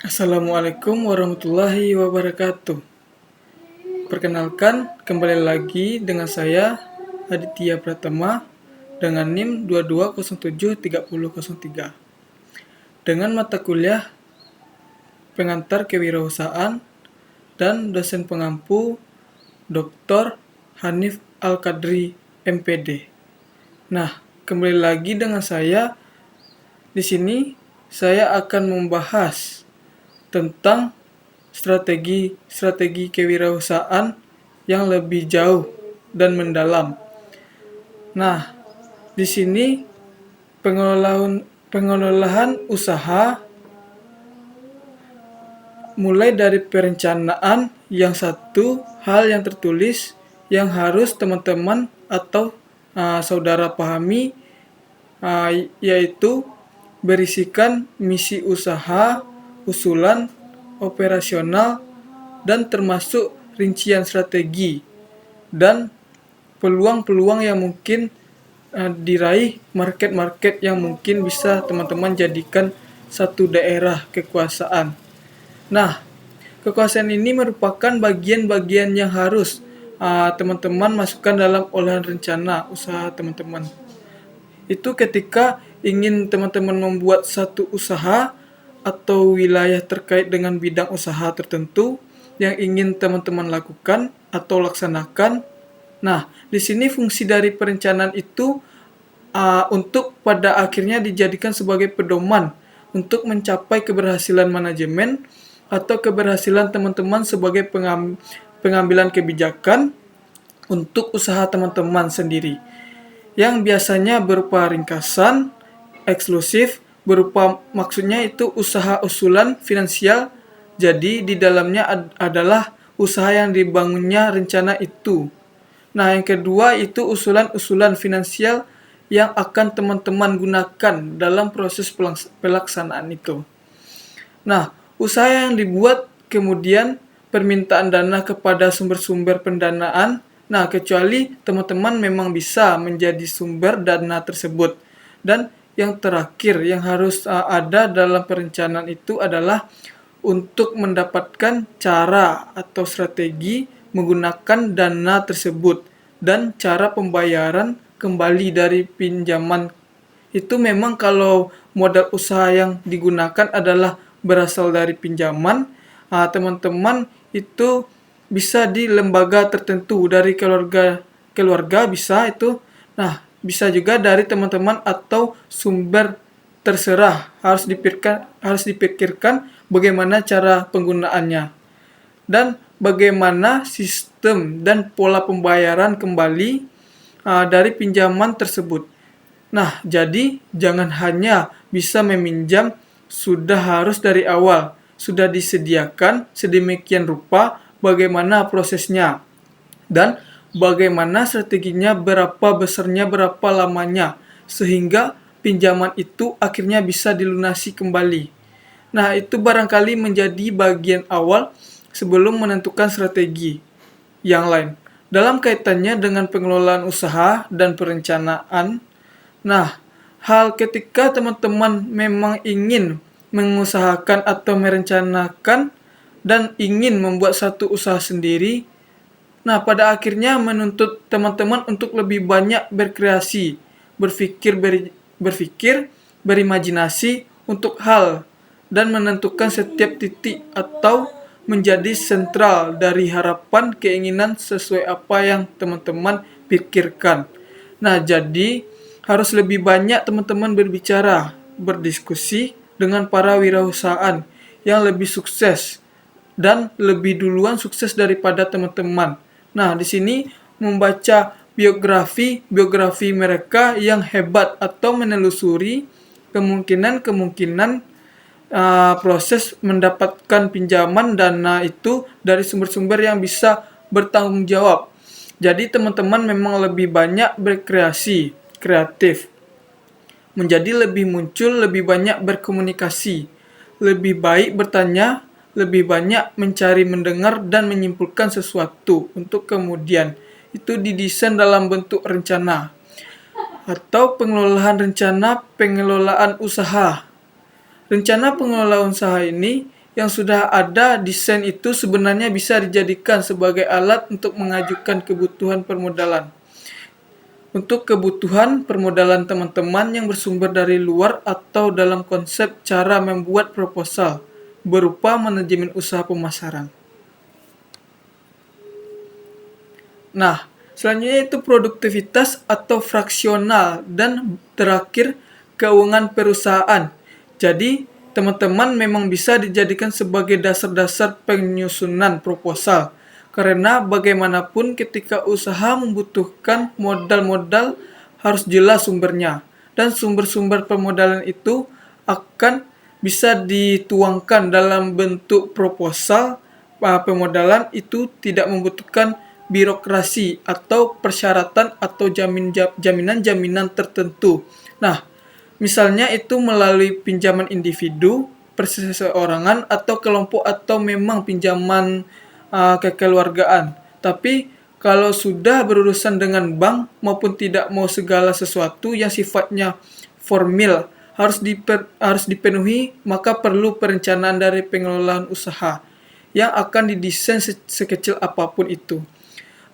Assalamualaikum warahmatullahi wabarakatuh. Perkenalkan, kembali lagi dengan saya Aditya Pratama dengan NIM 22073003 dengan mata kuliah Pengantar Kewirausahaan dan dosen pengampu Dr. Hanif Al-Qadri MPD. Nah, kembali lagi dengan saya. Di sini saya akan membahas tentang strategi kewirausahaan yang lebih jauh dan mendalam. Nah, di sini pengelolaan usaha mulai dari perencanaan yang satu hal yang tertulis yang harus teman-teman atau saudara pahami, yaitu berisikan misi usaha, usulan operasional, dan termasuk rincian strategi dan peluang-peluang yang mungkin diraih, market-market yang mungkin bisa teman-teman jadikan satu daerah kekuasaan. Nah, kekuasaan ini merupakan bagian-bagian yang harus teman-teman masukkan dalam olahan rencana usaha teman-teman. Itu ketika ingin teman-teman membuat satu usaha atau wilayah terkait dengan bidang usaha tertentu yang ingin teman-teman lakukan atau laksanakan. Nah, di sini fungsi dari perencanaan itu untuk pada akhirnya dijadikan sebagai pedoman untuk mencapai keberhasilan manajemen atau keberhasilan teman-teman sebagai pengambilan kebijakan untuk usaha teman-teman sendiri, yang biasanya berupa ringkasan, eksklusif, berupa maksudnya itu usaha usulan finansial. Jadi di dalamnya adalah usaha yang dibangunnya rencana itu. Nah, yang kedua itu usulan-usulan finansial yang akan teman-teman gunakan dalam proses pelaksanaan itu. Nah, usaha yang dibuat kemudian permintaan dana kepada sumber-sumber pendanaan. Nah, kecuali teman-teman memang bisa menjadi sumber dana tersebut. Dan yang terakhir yang harus ada dalam perencanaan itu adalah untuk mendapatkan cara atau strategi menggunakan dana tersebut dan cara pembayaran kembali dari pinjaman. Itu memang kalau modal usaha yang digunakan adalah berasal dari pinjaman, teman-teman itu bisa di lembaga tertentu dari keluarga bisa itu. Nah, bisa juga dari teman-teman atau sumber terserah. Harus dipikirkan bagaimana cara penggunaannya dan bagaimana sistem dan pola pembayaran kembali dari pinjaman tersebut. Nah, jadi jangan hanya bisa meminjam, sudah harus dari awal sudah disediakan sedemikian rupa bagaimana prosesnya dan bagaimana strateginya, berapa besarnya, berapa lamanya, sehingga pinjaman itu akhirnya bisa dilunasi kembali. Nah, itu barangkali menjadi bagian awal sebelum menentukan strategi yang lain. Dalam kaitannya dengan pengelolaan usaha dan perencanaan, nah, hal ketika teman-teman memang ingin mengusahakan atau merencanakan dan ingin membuat satu usaha sendiri, nah, pada akhirnya menuntut teman-teman untuk lebih banyak berkreasi, berpikir, berimajinasi untuk hal dan menentukan setiap titik atau menjadi sentral dari harapan keinginan sesuai apa yang teman-teman pikirkan. Nah, jadi harus lebih banyak teman-teman berbicara, berdiskusi dengan para wirausahaan yang lebih sukses dan lebih duluan sukses daripada teman-teman. Nah, di sini membaca biografi mereka yang hebat atau menelusuri kemungkinan proses mendapatkan pinjaman dana itu dari sumber-sumber yang bisa bertanggung jawab. Jadi teman-teman memang lebih banyak berkreasi, kreatif, menjadi lebih muncul, lebih banyak berkomunikasi, lebih baik bertanya, lebih banyak mencari, mendengar, dan menyimpulkan sesuatu untuk kemudian itu didesain dalam bentuk rencana atau pengelolaan usaha. Rencana pengelolaan usaha ini yang sudah ada desain itu sebenarnya bisa dijadikan sebagai alat untuk mengajukan kebutuhan permodalan. Untuk kebutuhan permodalan teman-teman yang bersumber dari luar atau dalam konsep cara membuat proposal berupa manajemen usaha pemasaran. Nah, selanjutnya itu produktivitas atau fraksional, dan terakhir keuangan perusahaan. Jadi, teman-teman memang bisa dijadikan sebagai dasar-dasar penyusunan proposal. Karena bagaimanapun ketika usaha membutuhkan modal-modal harus jelas sumbernya. Dan sumber-sumber permodalan itu akan bisa dituangkan dalam bentuk proposal. Pemodalan itu tidak membutuhkan birokrasi atau persyaratan atau jaminan-jaminan tertentu. Nah, misalnya itu melalui pinjaman individu, perseorangan atau kelompok atau memang pinjaman kekeluargaan. Tapi kalau sudah berurusan dengan bank maupun tidak mau segala sesuatu yang sifatnya formil harus dipenuhi, maka perlu perencanaan dari pengelolaan usaha yang akan didesain sekecil apapun itu.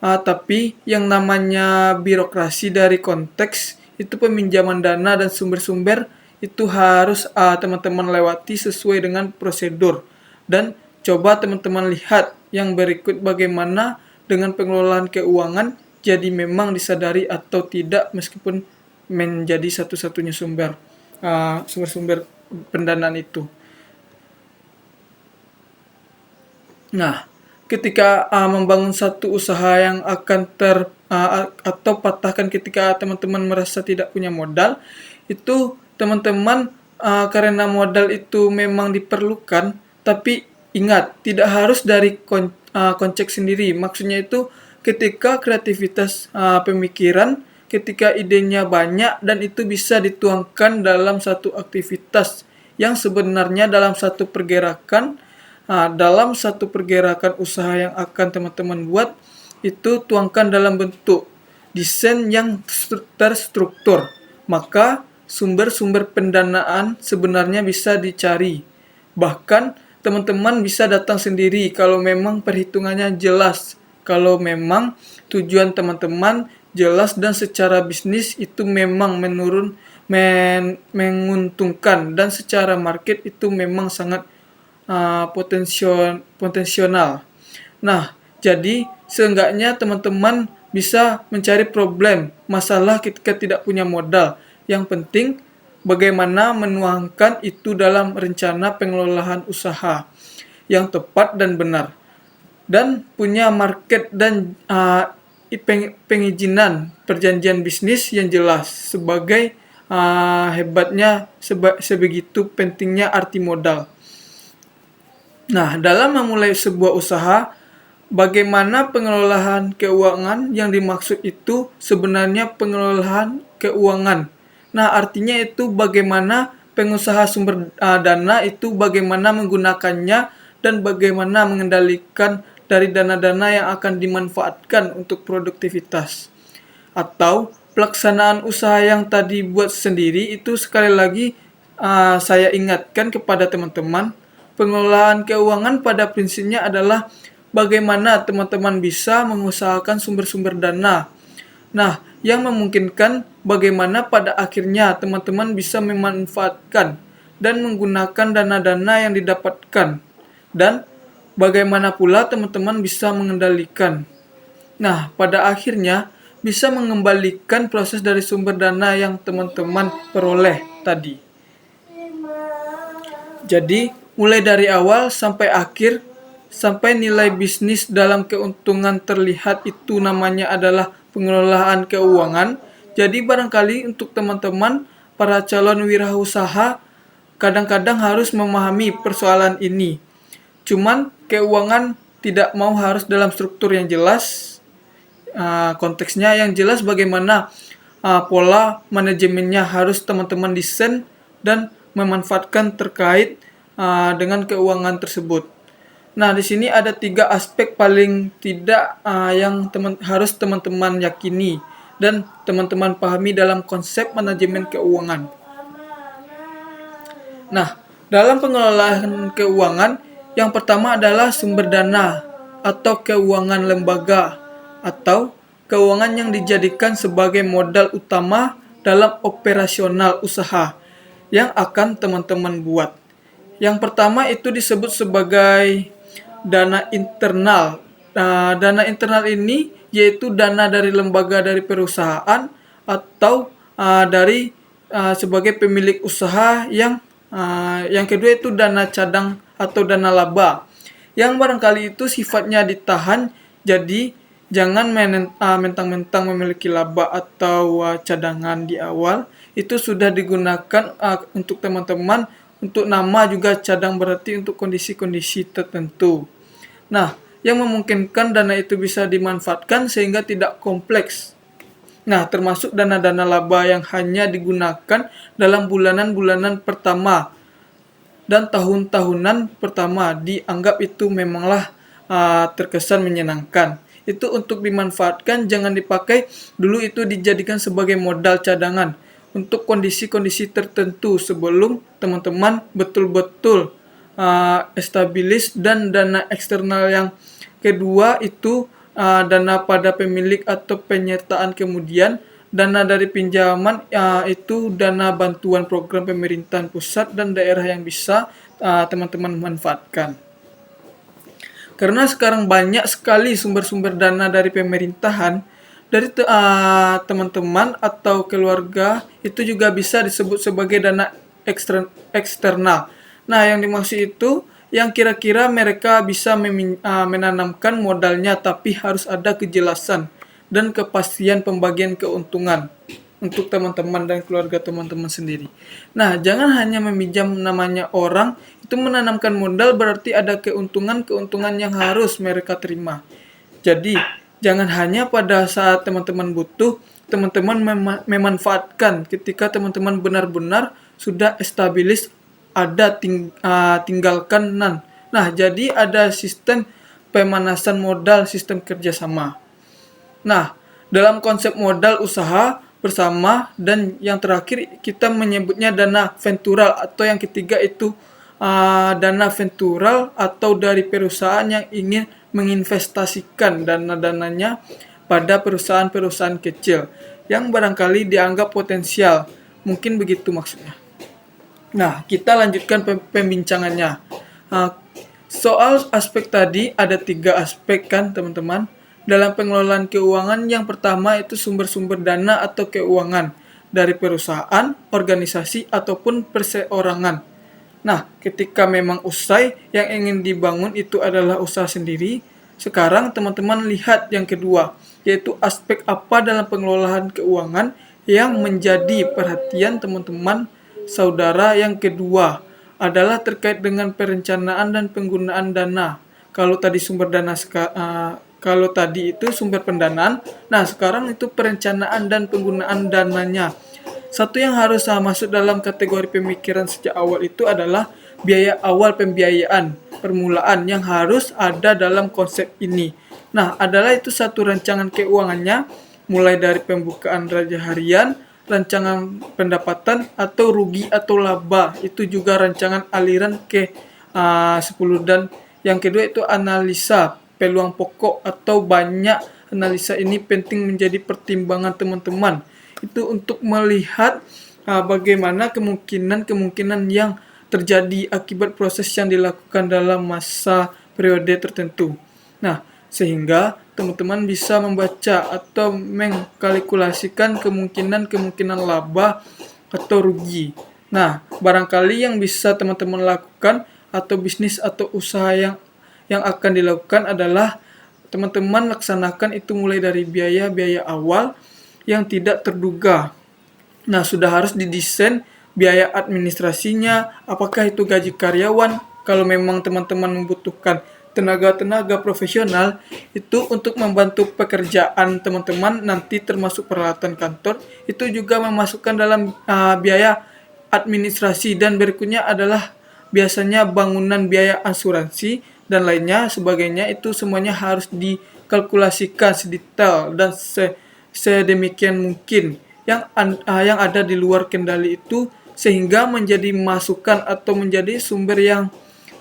Tapi yang namanya birokrasi dari konteks itu peminjaman dana dan sumber-sumber itu harus teman-teman lewati sesuai dengan prosedur. Dan coba teman-teman lihat yang berikut bagaimana dengan pengelolaan keuangan jadi memang disadari atau tidak meskipun menjadi satu-satunya sumber-sumber pendanaan itu. Nah, ketika membangun satu usaha yang akan atau patahkan ketika teman-teman merasa tidak punya modal, itu teman-teman karena modal itu memang diperlukan, tapi ingat tidak harus dari konsep sendiri. Maksudnya itu ketika kreativitas pemikiran, ketika idenya banyak dan itu bisa dituangkan dalam satu aktivitas yang sebenarnya dalam satu pergerakan. Dalam satu pergerakan usaha yang akan teman-teman buat, itu tuangkan dalam bentuk desain yang terstruktur. Maka sumber-sumber pendanaan sebenarnya bisa dicari. Bahkan teman-teman bisa datang sendiri kalau memang perhitungannya jelas. Kalau memang tujuan teman-teman jelas dan secara bisnis itu memang menguntungkan dan secara market itu memang sangat potensial. Nah, jadi seenggaknya teman-teman bisa mencari problem masalah ketika tidak punya modal. Yang penting bagaimana menuangkan itu dalam rencana pengelolaan usaha yang tepat dan benar. Dan punya market dan pengizinan perjanjian bisnis yang jelas. Sebagai hebatnya sebegitu pentingnya arti modal. Nah, dalam memulai sebuah usaha, bagaimana pengelolaan keuangan yang dimaksud itu sebenarnya pengelolaan keuangan. Nah, artinya itu bagaimana pengusaha sumber dana itu bagaimana menggunakannya dan bagaimana mengendalikan dari dana-dana yang akan dimanfaatkan untuk produktivitas. Atau pelaksanaan usaha yang tadi buat sendiri itu sekali lagi saya ingatkan kepada teman-teman, pengelolaan keuangan pada prinsipnya adalah bagaimana teman-teman bisa mengusahakan sumber-sumber dana. Nah, yang memungkinkan bagaimana pada akhirnya teman-teman bisa memanfaatkan dan menggunakan dana-dana yang didapatkan. Dan bagaimana pula teman-teman bisa mengendalikan. Nah, pada akhirnya bisa mengembalikan proses dari sumber dana yang teman-teman peroleh tadi. Jadi, mulai dari awal sampai akhir, sampai nilai bisnis dalam keuntungan terlihat itu namanya adalah pengelolaan keuangan. Jadi barangkali untuk teman-teman para calon wirausaha kadang-kadang harus memahami persoalan ini. Cuman keuangan tidak mau harus dalam struktur yang jelas, konteksnya yang jelas bagaimana pola manajemennya harus teman-teman desain dan memanfaatkan terkait dengan keuangan tersebut. Nah, di sini ada 3 aspek paling tidak yang harus teman-teman yakini dan teman-teman pahami dalam konsep manajemen keuangan. Nah, dalam pengelolaan keuangan Yang pertama adalah sumber dana atau keuangan lembaga atau keuangan yang dijadikan sebagai modal utama dalam operasional usaha yang akan teman-teman buat. Yang pertama itu disebut sebagai dana internal. Nah, dana internal ini yaitu dana dari lembaga dari perusahaan atau dari sebagai pemilik usaha yang kedua itu dana cadang atau dana laba. Yang barangkali itu sifatnya ditahan, jadi jangan mentang-mentang memiliki laba atau cadangan di awal itu sudah digunakan untuk teman-teman untuk nama juga cadang berarti untuk kondisi-kondisi tertentu. Nah, yang memungkinkan dana itu bisa dimanfaatkan sehingga tidak kompleks. Nah, termasuk dana-dana laba yang hanya digunakan dalam bulanan-bulanan pertama dan tahun-tahunan pertama dianggap itu memanglah terkesan menyenangkan. Itu untuk dimanfaatkan, jangan dipakai dulu, itu dijadikan sebagai modal cadangan untuk kondisi-kondisi tertentu sebelum teman-teman betul-betul estabilis. Dan dana eksternal yang kedua itu dana pada pemilik atau penyertaan, kemudian dana dari pinjaman itu dana bantuan program pemerintahan pusat dan daerah yang bisa teman-teman manfaatkan. Karena sekarang banyak sekali sumber-sumber dana dari pemerintahan, dari teman-teman atau keluarga itu juga bisa disebut sebagai dana eksternal. Nah, yang dimaksud itu yang kira-kira mereka bisa menanamkan modalnya, tapi harus ada kejelasan dan kepastian pembagian keuntungan untuk teman-teman dan keluarga teman-teman sendiri. Nah, jangan hanya meminjam namanya orang, itu menanamkan modal berarti ada keuntungan yang harus mereka terima. Jadi, jangan hanya pada saat teman-teman butuh, teman-teman memanfaatkan ketika teman-teman benar-benar sudah estabilis, ada tinggalkan nan. Nah, jadi ada sistem pemanasan modal, sistem kerjasama. Nah, dalam konsep modal usaha bersama, dan yang terakhir kita menyebutnya dana ventural, atau yang ketiga itu dana ventural atau dari perusahaan yang ingin menginvestasikan dana-dananya pada perusahaan-perusahaan kecil yang barangkali dianggap potensial. Mungkin begitu maksudnya. Nah, kita lanjutkan pembincangannya. Soal aspek tadi ada 3 aspek kan teman-teman. Dalam pengelolaan keuangan, yang pertama itu sumber-sumber dana atau keuangan dari perusahaan, organisasi, ataupun perseorangan. Nah, ketika memang usai yang ingin dibangun itu adalah usaha sendiri, sekarang teman-teman lihat yang kedua, yaitu aspek apa dalam pengelolaan keuangan yang menjadi perhatian teman-teman saudara. Yang kedua adalah terkait dengan perencanaan dan penggunaan dana. Kalau tadi sumber dana kalau tadi itu sumber pendanaan, nah sekarang itu perencanaan dan penggunaan dananya. Satu yang harus masuk dalam kategori pemikiran sejak awal itu adalah biaya awal pembiayaan permulaan yang harus ada dalam konsep ini. Nah, adalah itu satu rancangan keuangannya, mulai dari pembukaan raja harian, rancangan pendapatan atau rugi atau laba, itu juga rancangan aliran ke 10, dan yang kedua itu analisa peluang pokok atau banyak. Analisa ini penting menjadi pertimbangan teman-teman itu untuk melihat bagaimana kemungkinan yang terjadi akibat proses yang dilakukan dalam masa periode tertentu. Nah, sehingga teman-teman bisa membaca atau mengkalkulasikan kemungkinan laba atau rugi. Nah, barangkali yang bisa teman-teman lakukan atau bisnis atau usaha yang akan dilakukan adalah teman-teman laksanakan itu mulai dari biaya awal yang tidak terduga. Nah, sudah harus didesain biaya administrasinya, apakah itu gaji karyawan, kalau memang teman-teman membutuhkan tenaga profesional itu untuk membantu pekerjaan teman-teman nanti termasuk peralatan kantor, itu juga memasukkan dalam biaya administrasi. Dan berikutnya adalah biasanya bangunan, biaya asuransi, dan lainnya sebagainya. Itu semuanya harus dikalkulasikan sedetail dan sedemikian mungkin yang ada di luar kendali itu, sehingga menjadi masukan atau menjadi sumber yang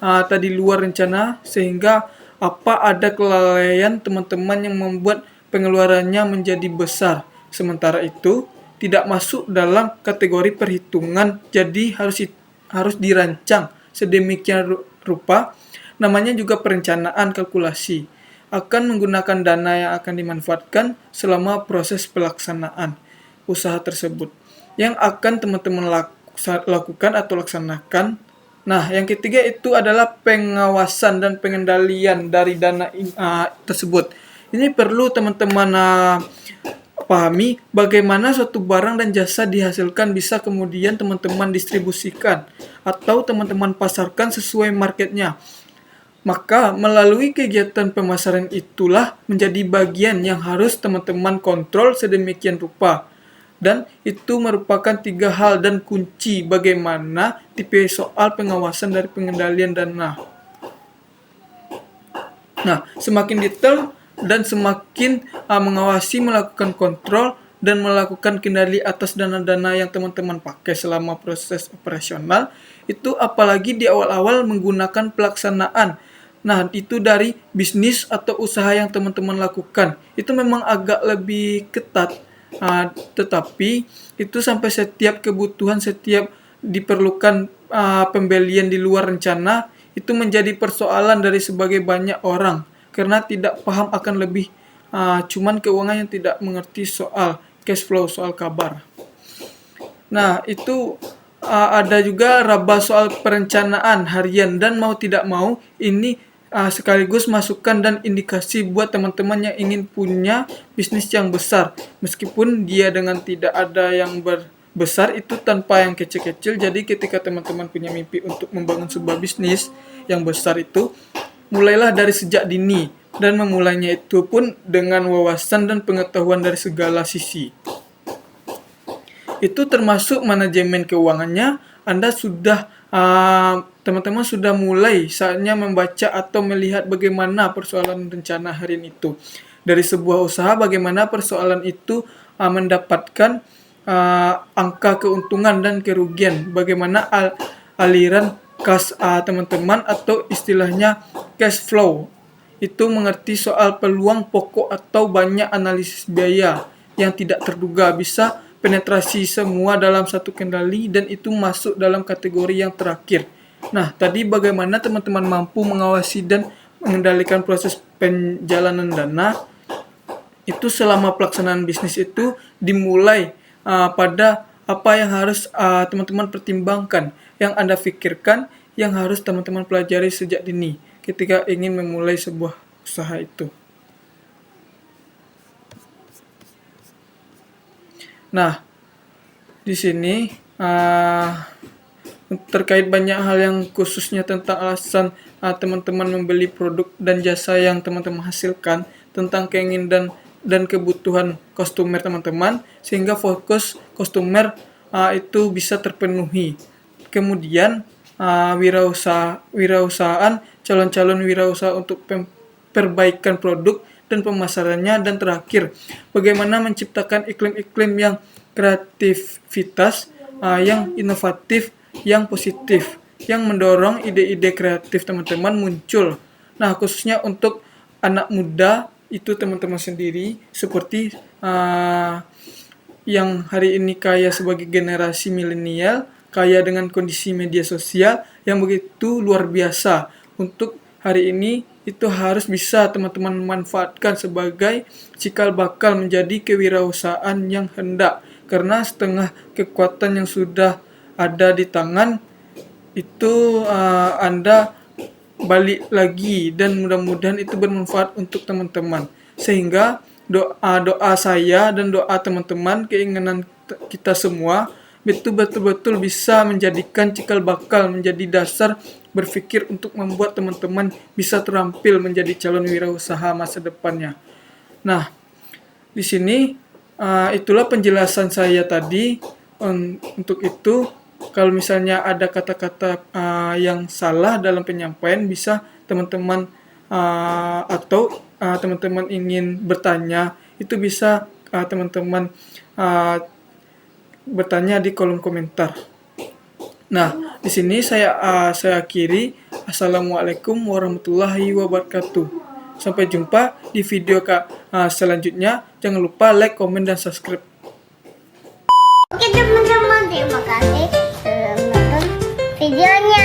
tadi luar rencana, sehingga ada kelalaian teman-teman yang membuat pengeluarannya menjadi besar. Sementara itu tidak masuk dalam kategori perhitungan, jadi harus dirancang sedemikian rupa. Namanya juga perencanaan kalkulasi. Akan menggunakan dana yang akan dimanfaatkan selama proses pelaksanaan usaha tersebut, yang akan teman-teman lakukan atau laksanakan. Nah, yang ketiga itu adalah pengawasan dan pengendalian dari dana tersebut. Ini perlu teman-teman pahami bagaimana suatu barang dan jasa dihasilkan bisa kemudian teman-teman distribusikan atau teman-teman pasarkan sesuai marketnya. Maka melalui kegiatan pemasaran itulah menjadi bagian yang harus teman-teman kontrol sedemikian rupa. Dan itu merupakan 3 hal dan kunci bagaimana tipe soal pengawasan dari pengendalian dana. Nah, semakin detail dan semakin mengawasi, melakukan kontrol, dan melakukan kendali atas dana-dana yang teman-teman pakai selama proses operasional, itu apalagi di awal-awal menggunakan pelaksanaan. Nah, itu dari bisnis atau usaha yang teman-teman lakukan. Itu memang agak lebih ketat. Tetapi itu sampai setiap kebutuhan, setiap diperlukan pembelian di luar rencana, itu menjadi persoalan dari sebagai banyak orang karena tidak paham akan lebih cuman keuangan yang tidak mengerti soal cash flow, soal kabar. Nah, itu ada juga raba soal perencanaan harian, dan mau tidak mau ini sekaligus masukan dan indikasi buat teman-teman yang ingin punya bisnis yang besar. Meskipun dia dengan tidak ada yang besar itu tanpa yang kecil-kecil. Jadi ketika teman-teman punya mimpi untuk membangun sebuah bisnis yang besar itu, mulailah dari sejak dini, dan memulainya itu pun dengan wawasan dan pengetahuan dari segala sisi. Itu termasuk manajemen keuangannya. Anda sudah teman-teman sudah mulai saatnya membaca atau melihat bagaimana persoalan rencana harian itu. Dari sebuah usaha, bagaimana persoalan itu mendapatkan angka keuntungan dan kerugian. Bagaimana aliran kas teman-teman atau istilahnya cash flow. Itu mengerti soal peluang pokok atau banyak analisis biaya yang tidak terduga, bisa penetrasi semua dalam satu kendali, dan itu masuk dalam kategori yang terakhir. Nah, tadi bagaimana teman-teman mampu mengawasi dan mengendalikan proses penjalanan dana itu selama pelaksanaan bisnis itu dimulai pada apa yang harus teman-teman pertimbangkan, yang Anda pikirkan, yang harus teman-teman pelajari sejak dini ketika ingin memulai sebuah usaha itu. Nah, di sini terkait banyak hal yang khususnya tentang alasan teman-teman membeli produk dan jasa yang teman-teman hasilkan, tentang keinginan dan kebutuhan customer teman-teman, sehingga fokus customer itu bisa terpenuhi. Kemudian wirausahaan, calon-calon wirausaha untuk perbaikan produk dan pemasarannya, dan terakhir bagaimana menciptakan iklim-iklim yang kreativitas, yang inovatif, yang positif, yang mendorong ide-ide kreatif teman-teman muncul. Nah, khususnya untuk anak muda itu teman-teman sendiri, seperti yang hari ini kaya sebagai generasi milenial, kaya dengan kondisi media sosial yang begitu luar biasa. Untuk hari ini itu harus bisa teman-teman manfaatkan sebagai cikal bakal menjadi kewirausahaan yang hendak. Karena setengah kekuatan yang sudah ada di tangan itu Anda balik lagi, dan mudah-mudahan itu bermanfaat untuk teman-teman. Sehingga doa saya dan doa teman-teman, keinginan kita semua itu betul-betul bisa menjadikan cikal bakal, menjadi dasar berpikir untuk membuat teman-teman bisa terampil menjadi calon wirausaha masa depannya. Nah, di sini itulah penjelasan saya tadi. Untuk itu, kalau misalnya ada kata-kata yang salah dalam penyampaian, bisa teman-teman atau teman-teman ingin bertanya, itu bisa teman-teman bertanya di kolom komentar. Nah, di sini saya akhiri Assalamualaikum warahmatullahi wabarakatuh. Sampai jumpa di video selanjutnya. Jangan lupa like, komen, dan subscribe. Oke teman-teman, terima kasih sudah menonton videonya.